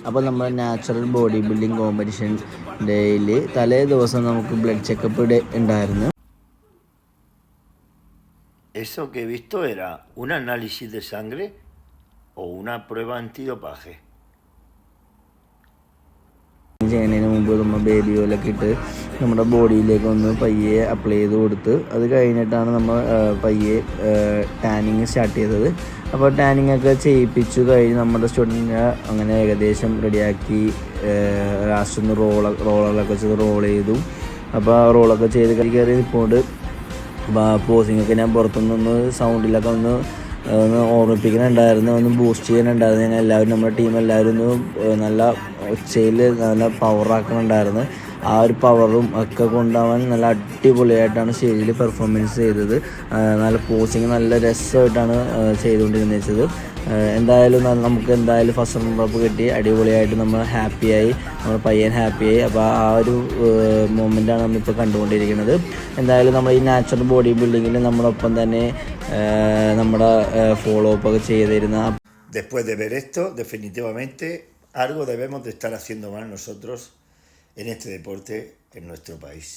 അപ്പോൾ നമ്മുടെ natural body building കോമ്പറ്റീഷൻ്റെ തലേ ദിവസം നമുക്ക് ബ്ലഡ് ചെക്കപ്പ് ഉണ്ടായിരുന്നു. Eso que he visto era un análisis de sangre o una prueba antidopaje. ചെയ്യുന്നതിന് മുമ്പ് നമ്മൾ ബേബി ഓയിലൊക്കെ ഇട്ട് നമ്മുടെ ബോഡിയിലേക്ക് ഒന്ന് പയ്യെ അപ്ലൈ ചെയ്ത് കൊടുത്ത് അത് കഴിഞ്ഞിട്ടാണ് നമ്മൾ പയ്യെ ടാനിങ് സ്റ്റാർട്ട് ചെയ്തത്. അപ്പോൾ ടാനിങ് ഒക്കെ ചെയ്യിപ്പിച്ചു കഴിഞ്ഞ് നമ്മുടെ സ്റ്റുഡൻറ്റിനെ അങ്ങനെ ഏകദേശം റെഡിയാക്കി ലാസ്റ്റ് ഒന്ന് റോളറൊക്കെ വെച്ച് റോൾ ചെയ്തു. അപ്പോൾ റോളൊക്കെ ചെയ്ത് കയറി നിൽക്കുന്നുണ്ട്. പോസിങ് ഒക്കെ ഞാൻ പുറത്തുനിന്നൊന്ന് സൗണ്ടിലൊക്കെ ഒന്ന് ഓർമ്മിപ്പിക്കുന്നുണ്ടായിരുന്നു, ഒന്ന് ബൂസ്റ്റ് ചെയ്യാനുണ്ടായിരുന്നു. ഞങ്ങൾ എല്ലാവരും നമ്മുടെ ടീം എല്ലാവരും ഒന്ന് നല്ല ഒച്ചയിൽ നല്ല പവറാക്കുന്നുണ്ടായിരുന്നു. ആ ഒരു പവറും ഒക്കെ കൊണ്ടാവാൻ നല്ല അടിപൊളിയായിട്ടാണ് സ്റ്റേജിൽ പെർഫോമൻസ് ചെയ്തത്. നല്ല പോസിങ് നല്ല രസമായിട്ടാണ് ചെയ്തുകൊണ്ടിരുന്നത്. എന്തായാലും നമുക്ക് എന്തായാലും ഫസ്റ്റ് റണ്ണറപ്പ് കിട്ടി. അടിപൊളിയായിട്ട് നമ്മൾ ഹാപ്പിയായി, നമ്മുടെ പയ്യൻ ഹാപ്പിയായി. അപ്പോൾ ആ ഒരു മൊമെൻ്റാണ് നമ്മളിപ്പോൾ കണ്ടുകൊണ്ടിരിക്കുന്നത്. എന്തായാലും നമ്മൾ ഈ നാച്ചുറൽ ബോഡി ബിൽഡിങ്ങിൽ നമ്മളൊപ്പം തന്നെ നമ്മുടെ ഫോളോ അപ്പ് ഒക്കെ ചെയ്തിരുന്ന. Después de ver esto, definitivamente algo debemos de estar haciendo mal nosotros en este deporte en nuestro país.